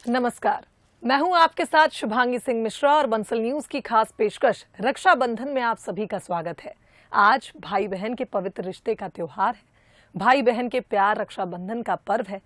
नमस्कार, मैं हूं आपके साथ शुभांगी सिंह मिश्रा और बंसल न्यूज की खास पेशकश रक्षाबंधन में आप सभी का स्वागत है। आज भाई बहन के पवित्र रिश्ते का त्योहार है। भाई बहन के प्यार रक्षाबंधन का पर्व है।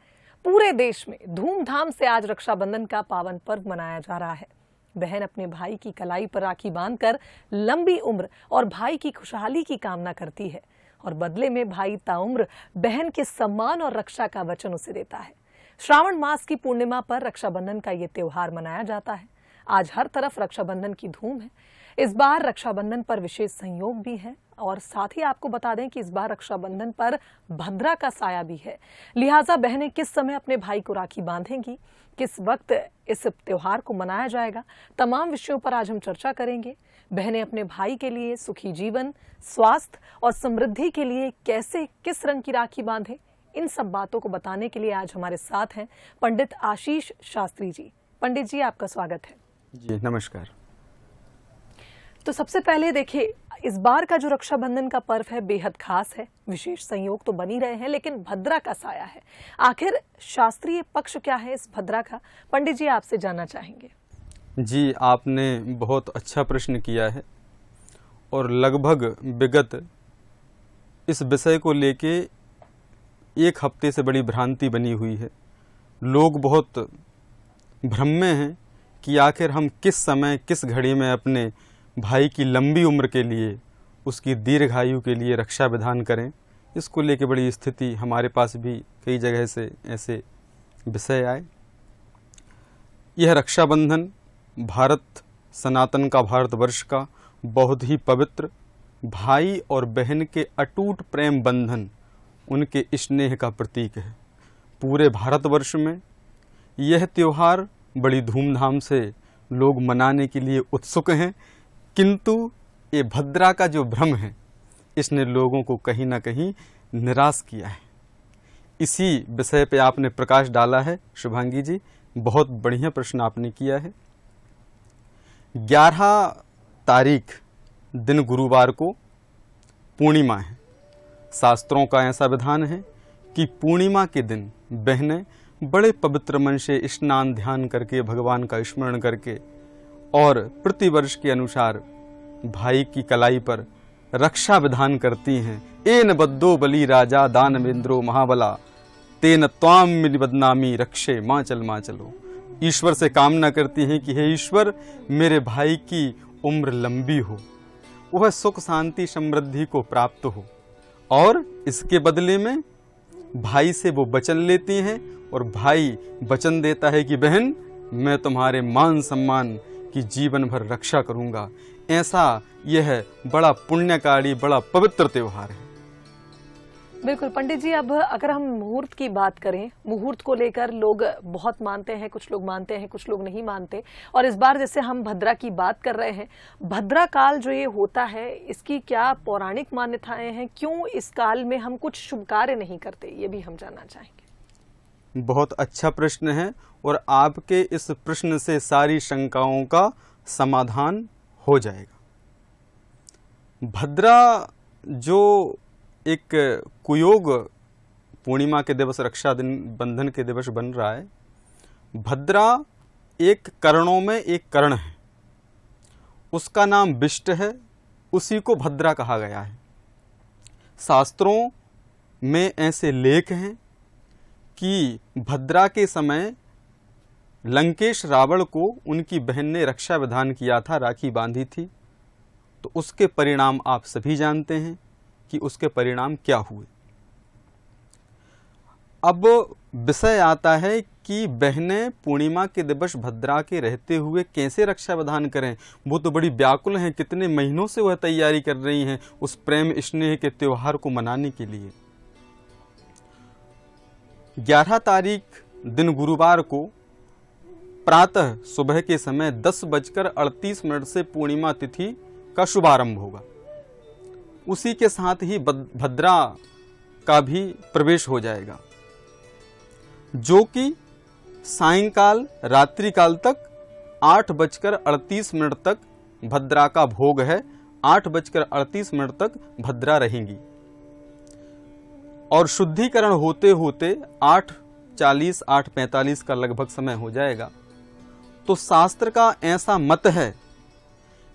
पूरे देश में धूमधाम से आज रक्षाबंधन का पावन पर्व मनाया जा रहा है। बहन अपने भाई की कलाई पर राखी बांधकर लंबी उम्र और भाई की खुशहाली की कामना करती है और बदले में भाई ताउम्र बहन के सम्मान और रक्षा का वचन उसे देता है। श्रावण मास की पूर्णिमा पर रक्षाबंधन का ये त्योहार मनाया जाता है। आज हर तरफ रक्षाबंधन की धूम है। इस बार रक्षाबंधन पर विशेष संयोग भी है और साथ ही आपको बता दें कि इस बार रक्षाबंधन पर भद्रा का साया भी है। लिहाजा बहनें किस समय अपने भाई को राखी बांधेंगी, किस वक्त इस त्योहार को मनाया जाएगा, तमाम विषयों पर आज हम चर्चा करेंगे। बहनें अपने भाई के लिए सुखी जीवन, स्वास्थ्य और समृद्धि के लिए कैसे किस रंग की राखी बांधें, इन सब बातों को बताने के लिए आज हमारे साथ हैं पंडित आशीष शास्त्री जी। पंडित जी, आपका स्वागत है। जी नमस्कार। तो सबसे पहले देखिए, इस बार का जो रक्षाबंधन का पर्व है बेहद खास है। विशेष संयोग तो बन ही रहे हैं, लेकिन भद्रा का साया है। आखिर शास्त्रीय पक्ष क्या है इस भद्रा का, पंडित जी आपसे जानना चाहेंगे। जी, आपने बहुत अच्छा प्रश्न किया है और लगभग विगत इस विषय को लेके एक हफ्ते से बड़ी भ्रांति बनी हुई है। लोग बहुत भ्रम में हैं कि आखिर हम किस समय किस घड़ी में अपने भाई की लंबी उम्र के लिए, उसकी दीर्घायु के लिए रक्षा विधान करें। इसको लेके बड़ी स्थिति हमारे पास भी कई जगह से ऐसे विषय आए। यह रक्षाबंधन भारत सनातन का, भारतवर्ष का बहुत ही पवित्र भाई और बहन के अटूट प्रेम बंधन, उनके स्नेह का प्रतीक है। पूरे भारतवर्ष में यह त्यौहार बड़ी धूमधाम से लोग मनाने के लिए उत्सुक हैं, किंतु ये भद्रा का जो भ्रम है इसने लोगों को कहीं ना कहीं निराश किया है। इसी विषय पे आपने प्रकाश डाला है शुभांगी जी, बहुत बढ़िया प्रश्न आपने किया है। 11 तारीख दिन गुरुवार को पूर्णिमा है। शास्त्रों का ऐसा विधान है कि पूर्णिमा के दिन बहनें बड़े पवित्र मन से स्नान ध्यान करके, भगवान का स्मरण करके और प्रतिवर्ष के अनुसार भाई की कलाई पर रक्षा विधान करती हैं। एन बद्दो बलि राजा दानवेंद्रो महाबला, तेन त्वाम मिलि बदनामी रक्षे माँ चलो। ईश्वर से कामना करती हैं कि हे ईश्वर, मेरे भाई की उम्र लंबी हो, वह सुख शांति समृद्धि को प्राप्त हो, और इसके बदले में भाई से वो वचन लेती हैं और भाई वचन देता है कि बहन, मैं तुम्हारे मान सम्मान की जीवन भर रक्षा करूंगा। ऐसा यह बड़ा पुण्यकारी, बड़ा पवित्र त्योहार है। बिल्कुल पंडित जी, अब अगर हम मुहूर्त की बात करें, मुहूर्त को लेकर लोग बहुत मानते हैं, कुछ लोग मानते हैं, कुछ लोग नहीं मानते। और इस बार जैसे हम भद्रा की बात कर रहे हैं, भद्रा काल जो ये होता है, इसकी क्या पौराणिक मान्यताएं हैं? क्यों इस काल में हम कुछ शुभ कार्य नहीं करते, ये भी हम जानना चाहेंगे। बहुत अच्छा प्रश्न है और आपके इस प्रश्न से सारी शंकाओं का समाधान हो जाएगा। भद्रा जो एक कुयोग पूर्णिमा के दिवस, रक्षा बंधन के दिवस बन रहा है, भद्रा एक कर्णों में एक कर्ण है, उसका नाम विष्ट है, उसी को भद्रा कहा गया है। शास्त्रों में ऐसे लेख हैं कि भद्रा के समय लंकेश रावण को उनकी बहन ने रक्षा विधान किया था, राखी बांधी थी। तो उसके परिणाम आप सभी जानते हैं कि उसके परिणाम क्या हुए। अब विषय आता है कि बहनें पूर्णिमा के दिवस भद्रा के रहते हुए कैसे रक्षा विधान करें। वो तो बड़ी व्याकुल हैं, कितने महीनों से वह तैयारी कर रही हैं उस प्रेम स्नेह के त्योहार को मनाने के लिए। 11 तारीख दिन गुरुवार को प्रातः सुबह के समय 10:38 से पूर्णिमा तिथि का शुभारंभ होगा। उसी के साथ ही भद्रा का भी प्रवेश हो जाएगा, जो कि सायंकाल रात्रि काल तक 8:38 तक भद्रा का भोग है। 8:38 तक भद्रा रहेंगी और शुद्धिकरण होते होते 8:40 8:45 का लगभग समय हो जाएगा। तो शास्त्र का ऐसा मत है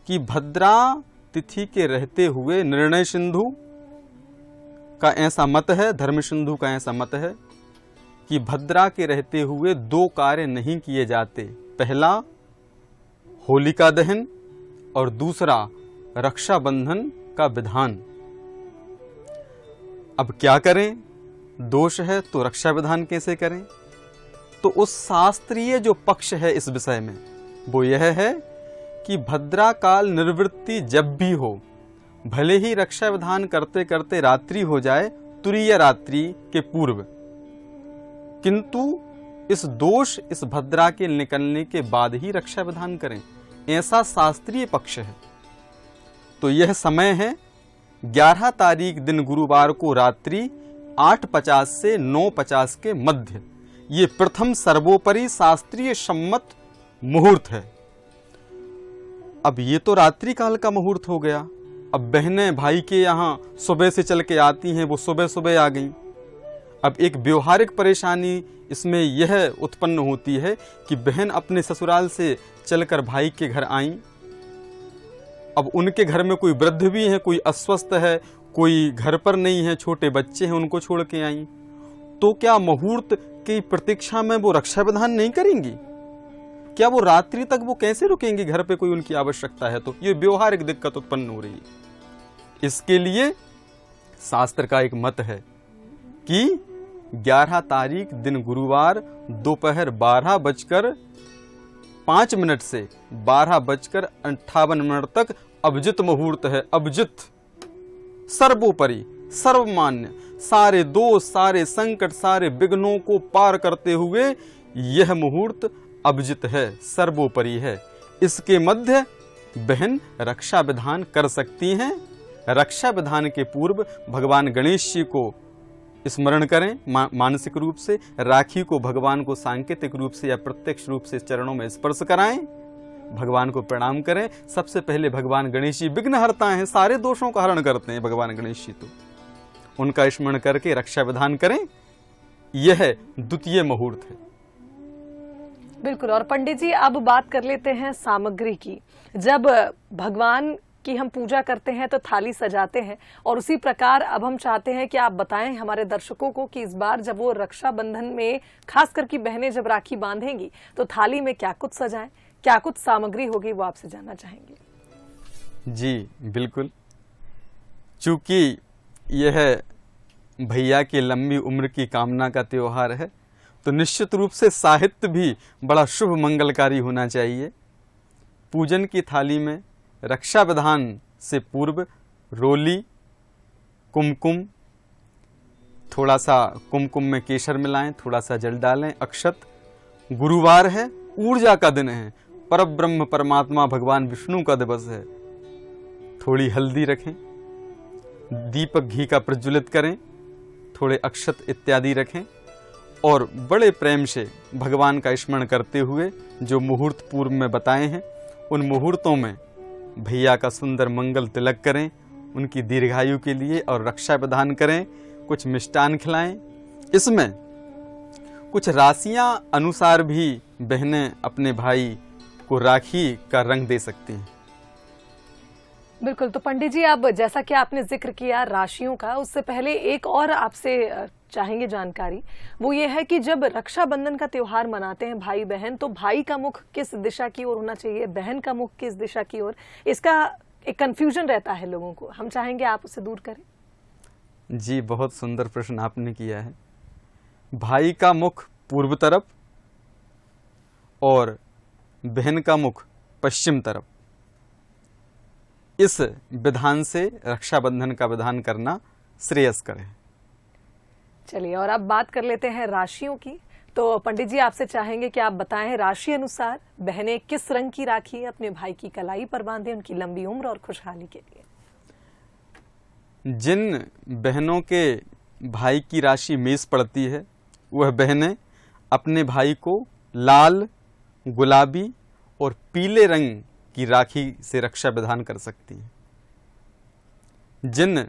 कि भद्रा तिथि के रहते हुए, निर्णय सिंधु का ऐसा मत है, धर्म सिंधु का ऐसा मत है कि भद्रा के रहते हुए 2 कार्य नहीं किए जाते। पहला होलिका दहन और दूसरा रक्षाबंधन का विधान। अब क्या करें, दोष है तो रक्षा विधान कैसे करें? तो उस शास्त्रीय जो पक्ष है इस विषय में वो यह है कि भद्रा काल निवृत्ति जब भी हो, भले ही रक्षा विधान करते करते रात्रि हो जाए, तुरीय रात्रि के पूर्व, किंतु इस दोष, इस भद्रा के निकलने के बाद ही रक्षा विधान करें, ऐसा शास्त्रीय पक्ष है। तो यह समय है 11 तारीख दिन गुरुवार को रात्रि 8:50 से 9:50 के मध्य। ये प्रथम सर्वोपरि शास्त्रीय सम्मत मुहूर्त है। अब ये तो रात्रि काल का मुहूर्त हो गया। अब बहनें भाई के यहाँ सुबह से चल के आती हैं, वो सुबह सुबह आ गईं। अब एक व्यवहारिक परेशानी इसमें यह उत्पन्न होती है कि बहन अपने ससुराल से चलकर भाई के घर आईं। अब उनके घर में कोई वृद्ध भी है, कोई अस्वस्थ है, कोई घर पर नहीं है, छोटे बच्चे हैं, उनको छोड़ के आईं। तो क्या मुहूर्त की प्रतीक्षा में वो रक्षा विधान नहीं करेंगी? क्या वो रात्रि तक वो कैसे रुकेंगी? घर पे कोई उनकी आवश्यकता है तो ये व्यवहारिक दिक्कत उत्पन्न हो रही है। इसके लिए शास्त्र का एक मत है कि 11 तारीख दिन गुरुवार दोपहर 12:05 से 12:58 तक अभिजित मुहूर्त है। अभिजित, सर्वोपरि, सर्वमान्य, सारे दोष, सारे संकट, सारे विघ्नों को पार करते हुए यह मुहूर्त अभिजित है, सर्वोपरि है। इसके मध्य बहन रक्षा विधान कर सकती हैं। रक्षा विधान के पूर्व भगवान गणेश जी को स्मरण करें मानसिक रूप से, राखी को भगवान को सांकेतिक रूप से या प्रत्यक्ष रूप से चरणों में स्पर्श कराएं, भगवान को प्रणाम करें। सबसे पहले भगवान गणेश जी विघ्नहर्ता हैं, सारे दोषों का हरण करते हैं भगवान गणेश जी, तो उनका स्मरण करके रक्षा विधान करें। यह द्वितीय मुहूर्त है। बिल्कुल। और पंडित जी अब बात कर लेते हैं सामग्री की। जब भगवान की हम पूजा करते हैं तो थाली सजाते हैं, और उसी प्रकार अब हम चाहते हैं कि आप बताएं हमारे दर्शकों को कि इस बार जब वो रक्षाबंधन में खास करके बहनें जब राखी बांधेंगी तो थाली में क्या कुछ सजाएं, क्या कुछ सामग्री होगी, वो आपसे जानना चाहेंगे। जी बिल्कुल। चूंकि यह भैया की लंबी उम्र की कामना का त्योहार है तो निश्चित रूप से साहित्य भी बड़ा शुभ मंगलकारी होना चाहिए। पूजन की थाली में रक्षा विधान से पूर्व रोली, कुमकुम, थोड़ा सा कुमकुम में केसर मिलाएं, थोड़ा सा जल डालें, अक्षत। गुरुवार है, ऊर्जा का दिन है, परब्रह्म परमात्मा भगवान विष्णु का दिवस है। थोड़ी हल्दी रखें, दीपक घी का प्रज्वलित करें, थोड़े अक्षत इत्यादि रखें और बड़े प्रेम से भगवान का स्मरण करते हुए जो मुहूर्त पूर्व में बताए हैं उन मुहूर्तों में भैया का सुंदर मंगल तिलक करें उनकी दीर्घायु के लिए और रक्षा विधान करें। कुछ मिष्टान खिलाएं। इसमें कुछ राशियां अनुसार भी बहनें अपने भाई को राखी का रंग दे सकती हैं। बिल्कुल। तो पंडित जी अब जैसा कि आपने जिक्र किया राशियों का, उससे पहले एक और आपसे चाहेंगे जानकारी। वो ये है कि जब रक्षाबंधन का त्योहार मनाते हैं भाई बहन, तो भाई का मुख किस दिशा की ओर होना चाहिए, बहन का मुख किस दिशा की ओर, इसका एक कंफ्यूजन रहता है लोगों को। हम चाहेंगे आप उसे दूर करें। जी बहुत सुंदर प्रश्न आपने किया है। भाई का मुख पूर्व तरफ और बहन का मुख पश्चिम तरफ, इस विधान से रक्षाबंधन का विधान करना श्रेयस्कर है। चलिए और अब बात कर लेते हैं राशियों की। तो पंडित जी आपसे चाहेंगे कि आप बताएं राशि अनुसार बहनें किस रंग की राखी अपने भाई की कलाई पर बांधें उनकी लंबी उम्र और खुशहाली के लिए। जिन बहनों के भाई की राशि मेष पड़ती है वह बहनें अपने भाई को लाल, गुलाबी और पीले रंग की राखी से रक्षा विधान कर सकती हैं। जिन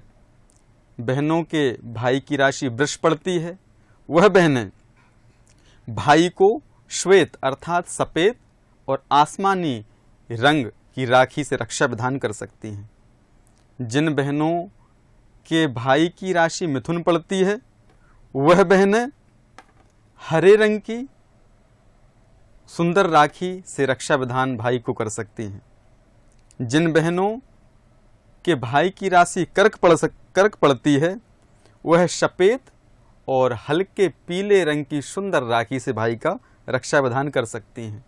बहनों के भाई की राशि वृष पड़ती है वह बहनें भाई को श्वेत अर्थात सफ़ेद और आसमानी रंग की राखी से रक्षा विधान कर सकती हैं। जिन बहनों के भाई की राशि मिथुन पड़ती है वह बहनें हरे रंग की सुंदर राखी से रक्षा विधान भाई को कर सकती हैं। जिन बहनों के भाई की राशि कर्क पड़ती है वह सफ़ेद और हल्के पीले रंग की सुंदर राखी से भाई का रक्षा विधान कर सकती हैं।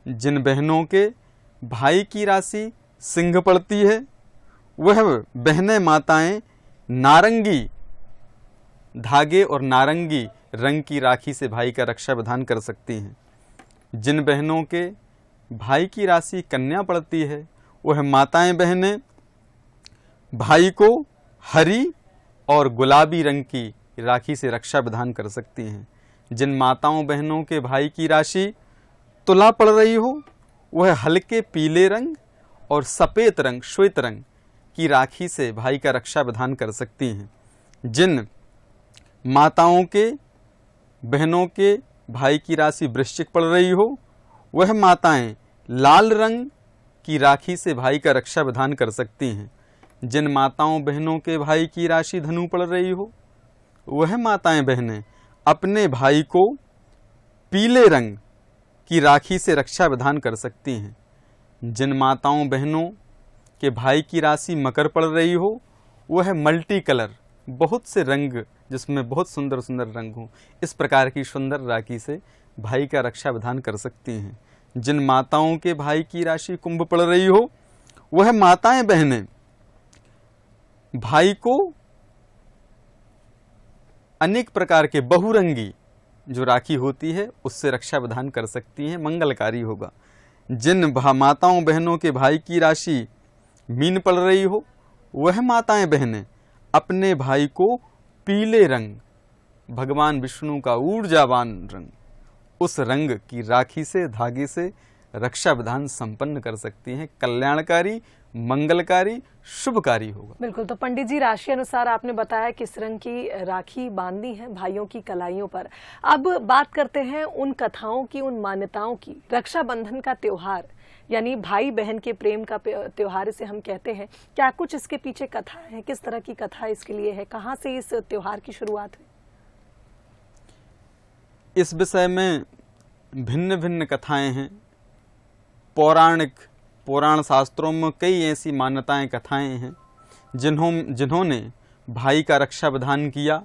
जिन बहनों के भाई की राशि सिंह पड़ती है वह बहनें माताएं नारंगी धागे और नारंगी रंग की राखी से भाई का रक्षा विधान कर सकती हैं। जिन बहनों के भाई की राशि कन्या पड़ती है वह माताएं बहनें भाई को हरी और गुलाबी रंग की राखी से रक्षा विधान कर सकती हैं। जिन माताओं बहनों के भाई की राशि तुला पड़ रही हो वह हल्के पीले रंग और सफ़ेद रंग श्वेत रंग की राखी से भाई का रक्षा विधान कर सकती हैं। जिन माताओं के बहनों के भाई की राशि वृश्चिक पड़ रही हो वह माताएं लाल रंग की राखी से भाई का रक्षा विधान कर सकती हैं। जिन माताओं बहनों के भाई की राशि धनु पड़ रही हो वह माताएं बहनें अपने भाई को पीले रंग की राखी से रक्षा विधान कर सकती हैं। जिन माताओं बहनों के भाई की राशि मकर पड़ रही हो वह मल्टी कलर बहुत से रंग जिसमें बहुत सुंदर सुंदर रंग हों इस प्रकार की सुंदर राखी से भाई का रक्षा विधान कर सकती हैं। जिन माताओं के भाई की राशि कुंभ पड़ रही हो वह माताएं बहनें भाई को अनेक प्रकार के बहुरंगी जो राखी होती है उससे रक्षा विधान कर सकती हैं, मंगलकारी होगा। जिन माताओं बहनों के भाई की राशि मीन पड़ रही हो वह माताएं बहनें अपने भाई को पीले रंग भगवान विष्णु का ऊर्जावान रंग उस रंग की राखी से धागे से रक्षा विधान संपन्न कर सकती हैं। कल्याणकारी मंगलकारी शुभकारी होगा। बिल्कुल। तो पंडित जी राशि अनुसार आपने बताया किस रंग की राखी बांधनी है भाइयों की कलाइयों पर। अब बात करते हैं उन कथाओं की, उन मान्यताओं की। रक्षाबंधन का त्योहार यानी भाई बहन के प्रेम का त्योहार इसे हम कहते हैं। क्या कुछ इसके पीछे कथा है? किस तरह की कथा इसके लिए है? कहाँ से इस त्योहार की शुरुआत हुई? इस विषय में भिन्न भिन्न कथाएं हैं। पुराण शास्त्रों में कई ऐसी मान्यताएं कथाएं हैं जिन्होंने भाई का रक्षा विधान किया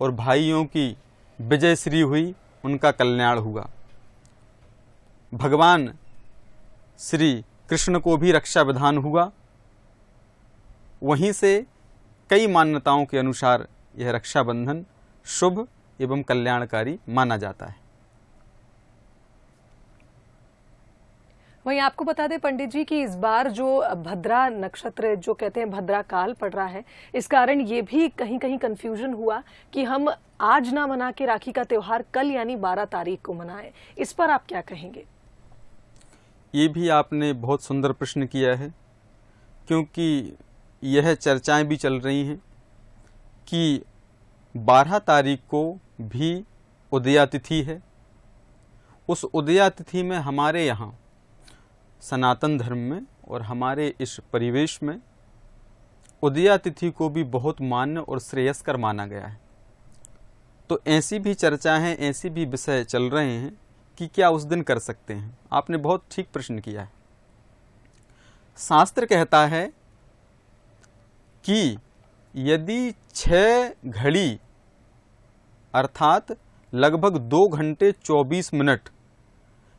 और भाइयों की विजय श्री हुई, उनका कल्याण हुआ। भगवान श्री कृष्ण को भी रक्षा विधान हुआ। वहीं से कई मान्यताओं के अनुसार यह रक्षाबंधन शुभ एवं कल्याणकारी माना जाता है। वहीं आपको बता दें पंडित जी कि इस बार जो भद्रा नक्षत्र जो कहते हैं भद्रा काल पड़ रहा है, इस कारण ये भी कहीं कहीं कंफ्यूजन हुआ कि हम आज ना मना के राखी का त्योहार कल यानी 12 तारीख को मनाएं। इस पर आप क्या कहेंगे? ये भी आपने बहुत सुंदर प्रश्न किया है, क्योंकि यह चर्चाएं भी चल रही हैं कि 12 तारीख को भी उदया तिथि है। उस उदया तिथि में हमारे यहाँ सनातन धर्म में और हमारे इस परिवेश में उदया तिथि को भी बहुत मान्य और श्रेयस्कर माना गया है। तो ऐसी भी चर्चाएं, ऐसी भी विषय चल रहे हैं कि क्या उस दिन कर सकते हैं। आपने बहुत ठीक प्रश्न किया है। शास्त्र कहता है कि यदि 6 घड़ी अर्थात लगभग 2 घंटे 24 मिनट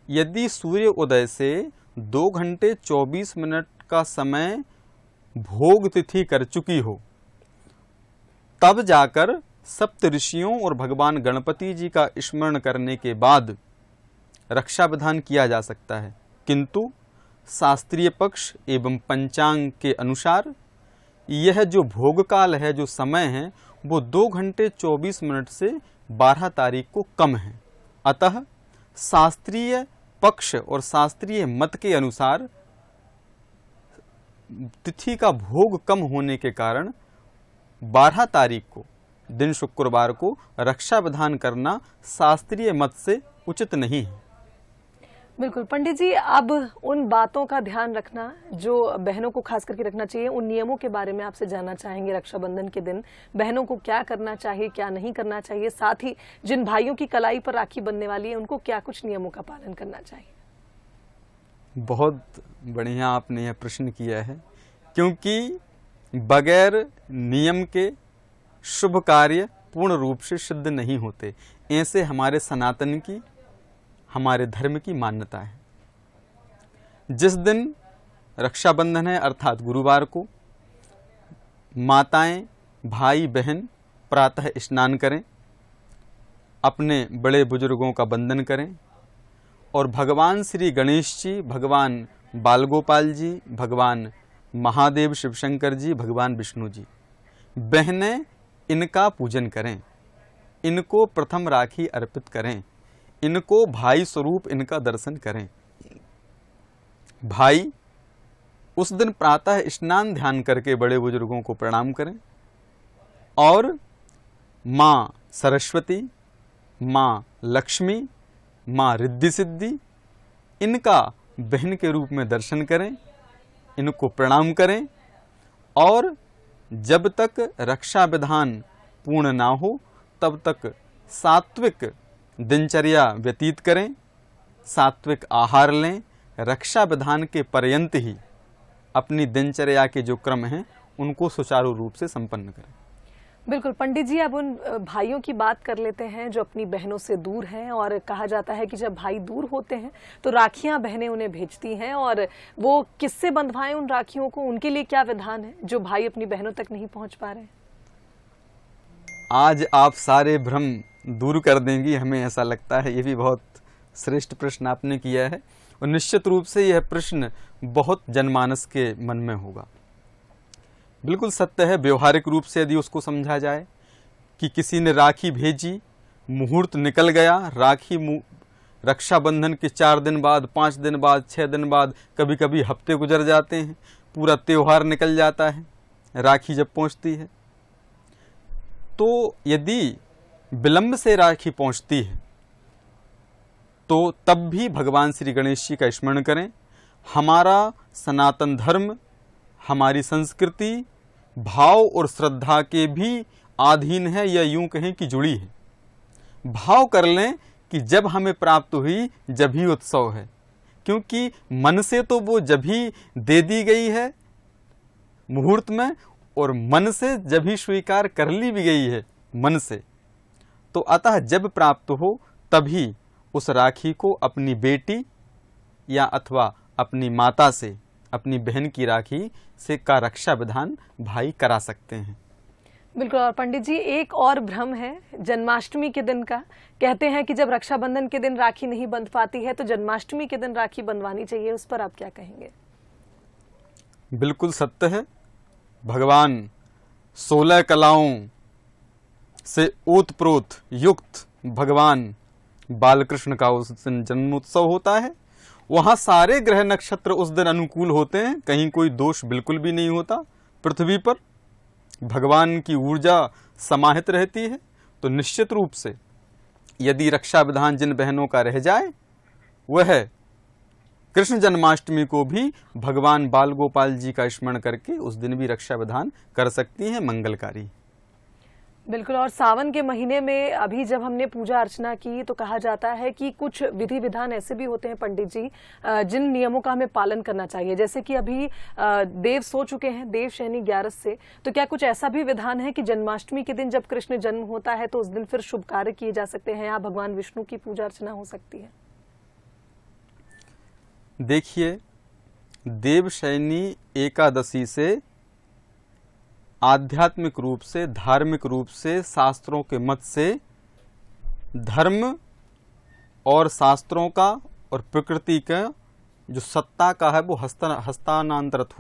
यदि सूर्य उदय से 2 घंटे 24 मिनट का समय भोग तिथि कर चुकी हो, तब जाकर सप्त ऋषियों और भगवान गणपति जी का स्मरण करने के बाद रक्षा विधान किया जा सकता है। किंतु शास्त्रीय पक्ष एवं पंचांग के अनुसार यह जो भोग काल है, जो समय है, वो 2 घंटे 24 मिनट से 12 तारीख को कम है। अतः शास्त्रीय पक्ष और शास्त्रीय मत के अनुसार तिथि का भोग कम होने के कारण 12 तारीख को दिन शुक्रवार को रक्षा विधान करना शास्त्रीय मत से उचित नहीं है। बिल्कुल पंडित जी, अब उन बातों का ध्यान रखना जो बहनों को खास करके रखना चाहिए, उन नियमों के बारे में आपसे जानना चाहेंगे। रक्षाबंधन के दिन बहनों को क्या करना चाहिए, क्या नहीं करना चाहिए, साथ ही जिन भाइयों की कलाई पर राखी बनने वाली है उनको क्या कुछ नियमों का पालन करना चाहिए। बहुत बढ़िया आपने यह प्रश्न किया है, क्योंकि बगैर नियम के शुभ कार्य पूर्ण रूप से सिद्ध नहीं होते। ऐसे हमारे सनातन की, हमारे धर्म की मान्यता है। जिस दिन रक्षाबंधन है अर्थात गुरुवार को, माताएं भाई बहन प्रातः स्नान करें, अपने बड़े बुजुर्गों का वंदन करें और भगवान श्री गणेश जी, भगवान बालगोपाल जी, भगवान महादेव शिवशंकर जी, भगवान विष्णु जी, बहनें इनका पूजन करें, इनको प्रथम राखी अर्पित करें, इनको भाई स्वरूप इनका दर्शन करें। भाई उस दिन प्रातः स्नान ध्यान करके बड़े बुजुर्गों को प्रणाम करें और माँ सरस्वती, माँ लक्ष्मी, माँ रिद्धि सिद्धि, इनका बहन के रूप में दर्शन करें, इनको प्रणाम करें और जब तक रक्षा विधान पूर्ण ना हो तब तक सात्विक दिनचर्या व्यतीत करें, सात्विक आहार लें, रक्षा विधान के पर्यंत ही अपनी दिनचर्या के जो क्रम हैं उनको सुचारू रूप से संपन्न करें। बिल्कुल पंडित जी, अब उन भाइयों की बात कर लेते हैं जो अपनी बहनों से दूर हैं, और कहा जाता है कि जब भाई दूर होते हैं तो राखियां बहनें उन्हें भेजती हैं, और वो किससे बंधवाएं उन राखियों को, उनके लिए क्या विधान है जो भाई अपनी बहनों तक नहीं पहुंच पा रहे हैं। आज आप सारे भ्रम दूर कर देंगी, हमें ऐसा लगता है। ये भी बहुत श्रेष्ठ प्रश्न आपने किया है और निश्चित रूप से यह प्रश्न बहुत जनमानस के मन में होगा। बिल्कुल सत्य है, व्यवहारिक रूप से यदि उसको समझा जाए कि किसी ने राखी भेजी, मुहूर्त निकल गया, राखी रक्षाबंधन के 4 दिन बाद, 5 दिन बाद, 6 दिन बाद, कभी कभी हफ्ते गुजर जाते हैं, पूरा त्योहार निकल जाता है, राखी जब पहुंचती है तो यदि विलंब से राखी पहुंचती है तो तब भी भगवान श्री गणेश जी का स्मरण करें। हमारा सनातन धर्म, हमारी संस्कृति भाव और श्रद्धा के भी अधीन है, या यूं कहें कि जुड़ी है। भाव कर लें कि जब हमें प्राप्त हुई जब ही उत्सव है, क्योंकि मन से तो वो जब ही दे दी गई है मुहूर्त में, और मन से जब ही स्वीकार कर ली भी गई है मन से, तो अतः जब प्राप्त हो तभी उस राखी को अपनी बेटी या अथवा अपनी माता से, अपनी बहन की राखी से का रक्षा विधान भाई करा सकते हैं। बिल्कुल। और पंडित जी, एक और भ्रम है जन्माष्टमी के दिन का। कहते हैं कि जब रक्षाबंधन के दिन राखी नहीं बंध पाती है तो जन्माष्टमी के दिन राखी बंधवानी चाहिए, उस पर आप क्या कहेंगे? बिल्कुल सत्य है। भगवान 16 कलाओं से ओतप्रोत युक्त भगवान बालकृष्ण का उस दिन जन्मोत्सव होता है। वहाँ सारे ग्रह नक्षत्र उस दिन अनुकूल होते हैं, कहीं कोई दोष बिल्कुल भी नहीं होता। पृथ्वी पर भगवान की ऊर्जा समाहित रहती है। तो निश्चित रूप से यदि रक्षा विधान जिन बहनों का रह जाए, वह कृष्ण जन्माष्टमी को भी भगवान बाल गोपाल जी का स्मरण करके उस दिन भी रक्षा विधान कर सकती हैं, मंगलकारी। बिल्कुल। और सावन के महीने में अभी जब हमने पूजा अर्चना की तो कहा जाता है कि कुछ विधि विधान ऐसे भी होते हैं पंडित जी जिन नियमों का हमें पालन करना चाहिए। जैसे कि अभी देव सो चुके हैं, देव शयनी 11 से, तो क्या कुछ ऐसा भी विधान है कि जन्माष्टमी के दिन जब कृष्ण जन्म होता है तो उस दिन फिर शुभ कार्य किए जा सकते हैं, या भगवान विष्णु की पूजा अर्चना हो सकती है? देखिए, देव शयनी एकादशी से आध्यात्मिक रूप से, धार्मिक रूप से, शास्त्रों के मत से धर्म और शास्त्रों का और प्रकृति का जो सत्ता का है वो हस्तांतरित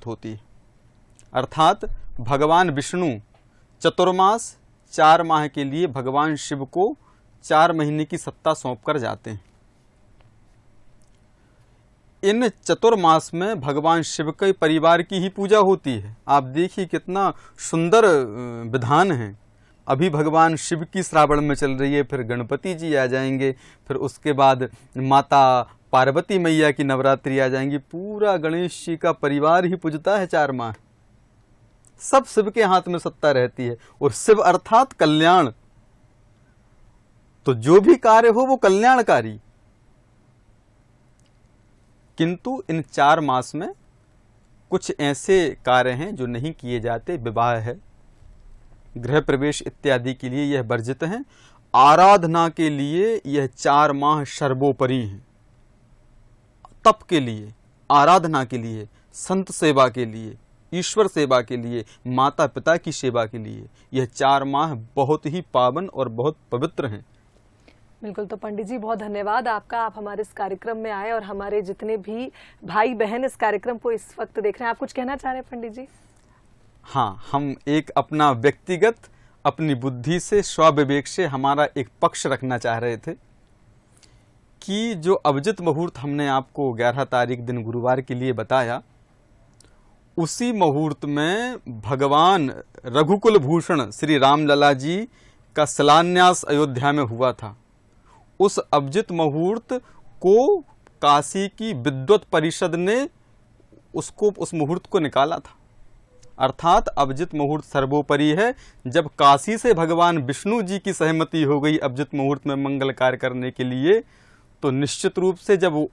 होती है। अर्थात भगवान विष्णु चतुर्मास 4 माह के लिए भगवान शिव को 4 महीने की सत्ता सौंप कर जाते हैं। इन चतुर्मास में भगवान शिव के परिवार की ही पूजा होती है। आप देखिए कितना सुंदर विधान है। अभी भगवान शिव की श्रावण में चल रही है, फिर गणपति जी आ जाएंगे, फिर उसके बाद माता पार्वती मैया की नवरात्रि आ जाएंगी। पूरा गणेश जी का परिवार ही पूजता है 4 माह। सब शिव के हाथ में सत्ता रहती है, और शिव अर्थात कल्याण। तो जो भी कार्य हो वो कल्याणकारी। किंतु इन 4 मास में कुछ ऐसे कार्य हैं जो नहीं किए जाते। विवाह है, गृह प्रवेश इत्यादि के लिए यह वर्जित हैं। आराधना के लिए यह 4 माह सर्वोपरि हैं। तप के लिए, आराधना के लिए, संत सेवा के लिए, ईश्वर सेवा के लिए, माता पिता की सेवा के लिए यह 4 माह बहुत ही पावन और बहुत पवित्र हैं। बिल्कुल। तो पंडित जी बहुत धन्यवाद आपका, आप हमारे इस कार्यक्रम में आए और हमारे जितने भी भाई बहन इस कार्यक्रम को इस वक्त देख रहे हैं, आप कुछ कहना चाह रहे हैं पंडित जी? हाँ, हम एक अपना व्यक्तिगत अपनी बुद्धि से, स्वविवेक से हमारा एक पक्ष रखना चाह रहे थे कि जो अभिजित मुहूर्त हमने आपको 11 तारीख दिन गुरुवार के लिए बताया, उसी मुहूर्त में भगवान रघुकुल भूषण श्री रामलला जी का शिलान्यास अयोध्या में हुआ था। उस अभिजित मुहूर्त को काशी की विद्वत परिषद ने उस मुहूर्त को निकाला था। अर्थात अभिजित मुहूर्त सर्वोपरि है। जब काशी से भगवान विष्णु जी की सहमति हो गई अभिजित मुहूर्त में मंगल कार्य करने के लिए, तो निश्चित रूप से जब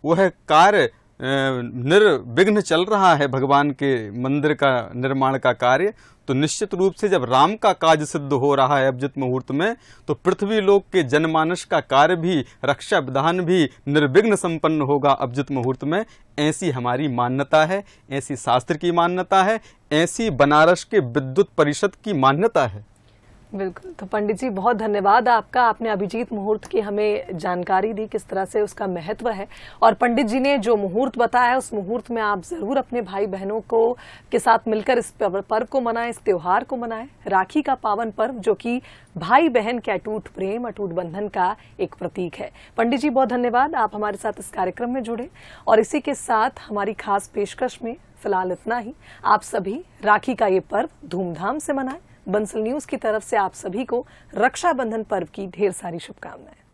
वह कार्य निर्विघ्न चल रहा है, भगवान के मंदिर का निर्माण का कार्य, तो निश्चित रूप से जब राम का काज सिद्ध हो रहा है अभिजित मुहूर्त में, तो पृथ्वी लोक के जनमानस का कार्य भी, रक्षा विधान भी निर्विघ्न संपन्न होगा अभिजित मुहूर्त में। ऐसी हमारी मान्यता है, ऐसी शास्त्र की मान्यता है, ऐसी बनारस के विद्वत परिषद की मान्यता है। बिल्कुल। तो पंडित जी बहुत धन्यवाद आपका, आपने अभिजीत मुहूर्त की हमें जानकारी दी, किस तरह से उसका महत्व है। और पंडित जी ने जो मुहूर्त बताया, उस मुहूर्त में आप जरूर अपने भाई बहनों को के साथ मिलकर इस पर्व को मनाएं, इस त्योहार को मनाएं। राखी का पावन पर्व जो कि भाई बहन के अटूट प्रेम, अटूट बंधन का एक प्रतीक है। पंडित जी बहुत धन्यवाद, आप हमारे साथ इस कार्यक्रम में जुड़े। और इसी के साथ हमारी खास पेशकश में फिलहाल इतना ही। आप सभी राखी का ये पर्व धूमधाम से मनाएं। बंसल न्यूज की तरफ से आप सभी को रक्षाबंधन पर्व की ढेर सारी शुभकामनाएं।